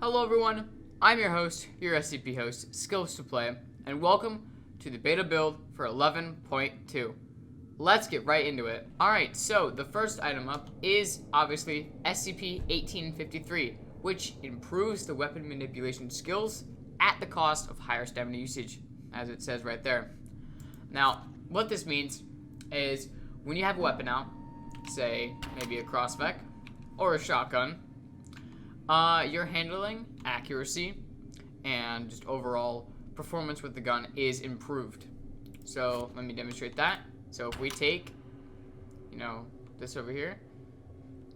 Hello everyone, I'm your host, your SCP host, Skills to Play, and welcome to the beta build for 11.2. Let's get right into it. Alright, so the first item up is obviously SCP-1853, which improves the weapon manipulation skills at the cost of higher stamina usage, as it says right there. Now, what this means is when you have a weapon out, say maybe a Crossvec or a shotgun, your handling, accuracy, and just overall performance with the gun is improved. So let me demonstrate that. So if we take, this over here.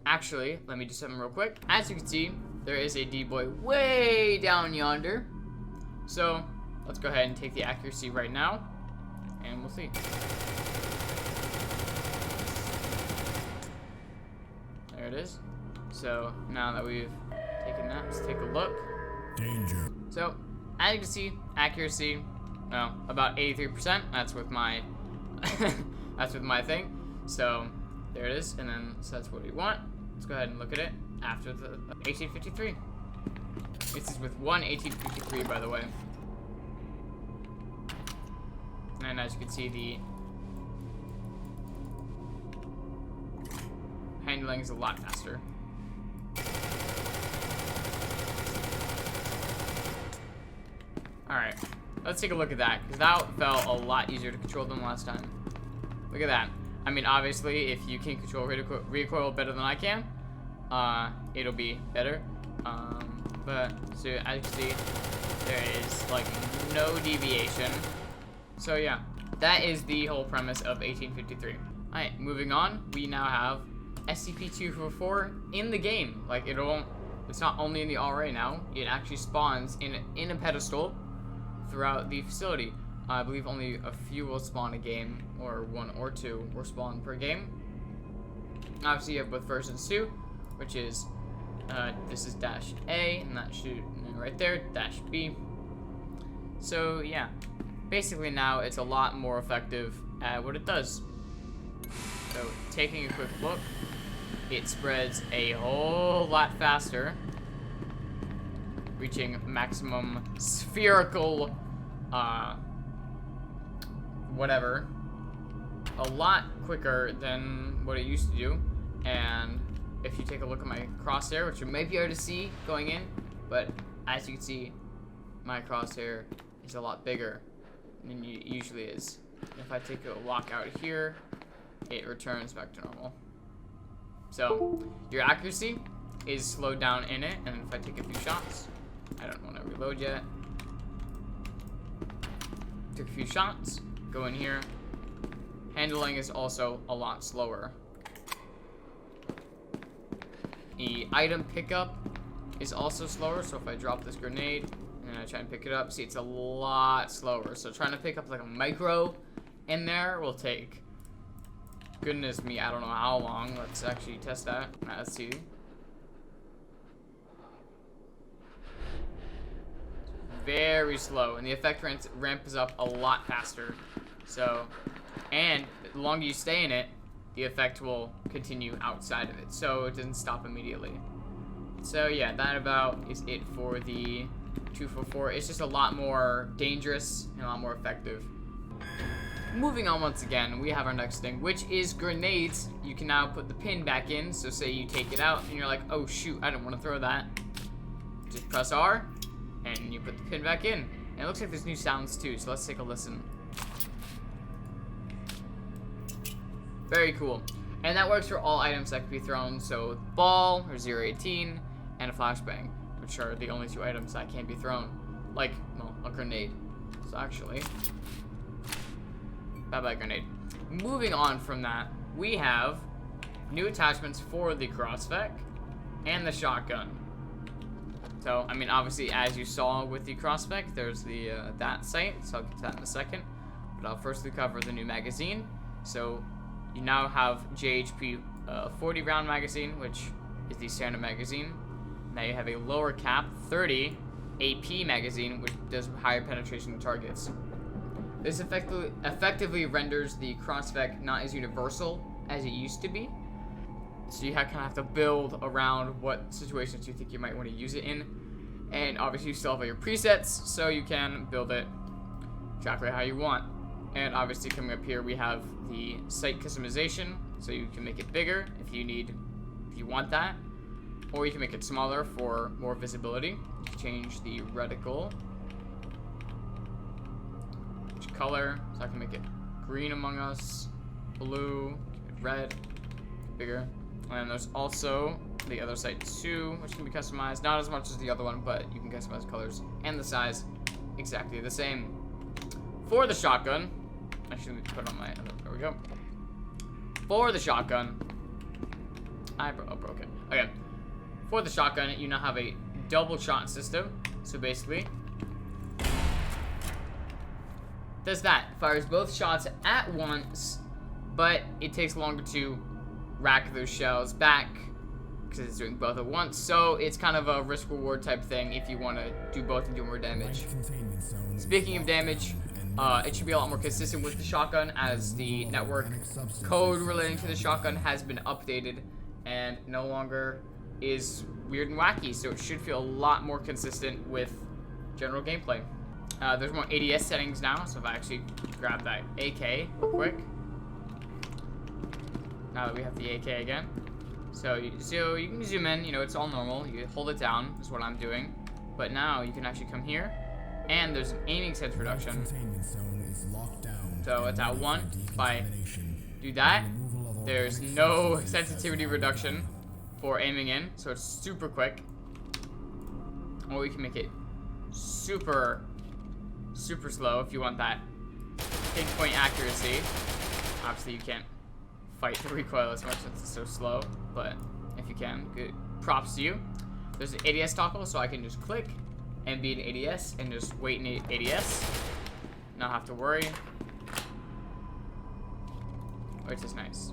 Actually, let me do something real quick. As you can see, there is a D-boy way down yonder. So let's go ahead and take the accuracy right now, and we'll see. There it is. So now that we've taken that, let's take a look. Danger. So as you can see, accuracy, well, about 83%. That's with my that's with my thing. So there it is, and then so that's what we want. Let's go ahead and look at it after the 1853. This is with one 1853, by the way. And as you can see, the handling is a lot faster. Alright, let's take a look at that, because that felt a lot easier to control than last time. Look at that. I mean, obviously, if you can control recoil better than I can, it'll be better. But, so as you can see, there is, like, no deviation. So, yeah, that is the whole premise of 1853. Alright, moving on, we now have SCP-244 in the game. Like, it's not only in the RA now, it actually spawns in a pedestal throughout the facility. I believe only a few will spawn a game, or one or two will spawn per game. Obviously, you have both versions too, which is this is dash A, and that should right there dash B. So yeah, basically now it's a lot more effective at what it does. So taking a quick look, it spreads a whole lot faster, reaching maximum spherical whatever a lot quicker than what it used to do. And if you take a look at my crosshair, which you may be able to see going in, but as you can see, my crosshair is a lot bigger than it usually is. If I take a walk out here, it returns back to normal. So your accuracy is slowed down in it, and if I take a few shots, I don't want to reload yet. Took a few shots, go in here. Handling is also a lot slower. The item pickup is also slower, so if I drop this grenade and I try and pick it up, see, it's a lot slower. So trying to pick up like a micro in there will take, goodness me, I don't know how long. Let's actually test that. Let's see. Very slow, and the effect ramps up a lot faster. So, and the longer you stay in it, the effect will continue outside of it, so it doesn't stop immediately. So yeah, that about is it for the 244. It's just a lot more dangerous and a lot more effective. Moving on once again, we have our next thing, which is grenades. You can now put the pin back in, so say you take it out and you're like, oh shoot, I don't want to throw that. Just press R, and you put the pin back in. And it looks like there's new sounds too, so let's take a listen. Very cool. And that works for all items that can be thrown, so ball, or 018, and a flashbang, which are the only two items that can be thrown. Like, well, a grenade. So actually, bye-bye grenade. Moving on from that, we have new attachments for the Crossvec and the shotgun. So, I mean, obviously, as you saw with the Crossvec, there's the that sight, so I'll get to that in a second. But I'll firstly cover the new magazine. So, you now have JHP 40 round magazine, which is the standard magazine. Now you have a lower cap 30 AP magazine, which does higher penetration to targets. This effectively renders the Crossvec not as universal as it used to be. So you kind of have to build around what situations you think you might want to use it in. And obviously you still have all your presets, so you can build it exactly how you want. And obviously coming up here we have the sight customization, so you can make it bigger if you want that, or you can make it smaller for more visibility. You can change the reticle, which color, so I can make it green among us, blue, red, bigger. And there's also the other sight too, which can be customized, not as much as the other one, but you can customize colors and the size exactly the same. For the shotgun, actually let me put it on my other, there we go. For the shotgun, I broke it. Okay. For the shotgun, you now have a double shot system. So basically, does that. Fires both shots at once, but it takes longer to rack those shells back because it's doing both at once. So it's kind of a risk reward type thing if you want to do both and do more damage. Speaking of damage, it should be a lot more consistent with the shotgun, as the network code relating to the shotgun has been updated and no longer is weird and wacky, so it should feel a lot more consistent with general gameplay. There's more ADS settings now, so if I actually grab that AK real quick, now that we have the AK again, so you can zoom in, you know, it's all normal, you hold it down, is what I'm doing, but now you can actually come here, and there's an aiming sense reduction. So it's at 1. If I do that, there's no sensitivity reduction for aiming in, so it's super quick. Or we can make it super slow if you want that pinpoint accuracy. Obviously you can't fight the recoil as much since it's so slow, but if you can, good props to you. There's an ADS toggle, so I can just click and be in ADS and just wait in ADS. Not have to worry. Which is nice.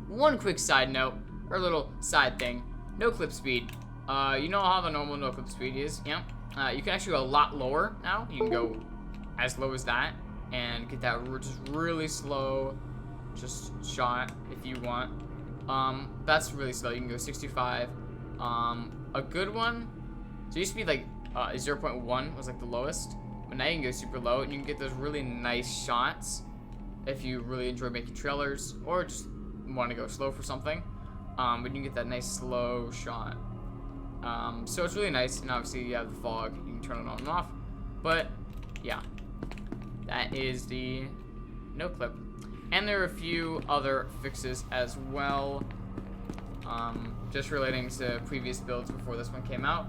One quick side note, or little side thing, no clip speed. You know how the normal no clip speed is, yeah? You can actually go a lot lower now. You can go as low as that and get that just really slow just shot if you want. That's really slow. You can go 65. A good one, so it used to be like 0.1 was like the lowest, but now you can go super low and you can get those really nice shots if you really enjoy making trailers or just want to go slow for something. But you can get that nice slow shot. So it's really nice, and obviously you have the fog, you can turn it on and off. But yeah, that is the no clip. And there are a few other fixes as well, just relating to previous builds before this one came out.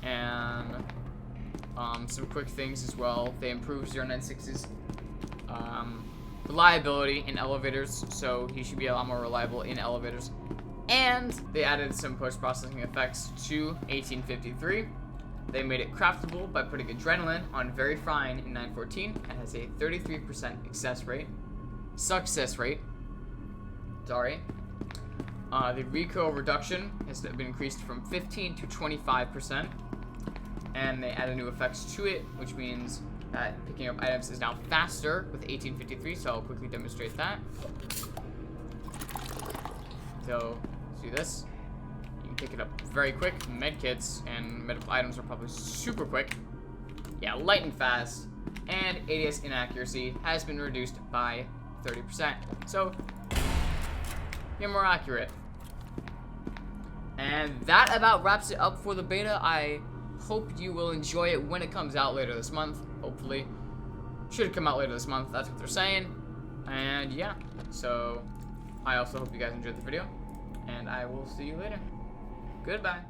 And some quick things as well. They improved 096's reliability in elevators, so he should be a lot more reliable in elevators. And they added some post-processing effects to 1853. They made it craftable by putting adrenaline on Very Fine in 914 and has a 33% success rate. Sorry. The recoil reduction has been increased from 15 to 25%. And they added new effects to it, which means that picking up items is now faster with 1853, so I'll quickly demonstrate that. So, let's do this. You can pick it up very quick. Medkits and medical items are probably super quick. Yeah, light and fast. And ADS inaccuracy has been reduced by 30%. So, you're more accurate. And that about wraps it up for the beta. I hope you will enjoy it when it comes out later this month. Hopefully. Should come out later this month, that's what they're saying. And yeah, so I also hope you guys enjoyed the video, and I will see you later. Goodbye.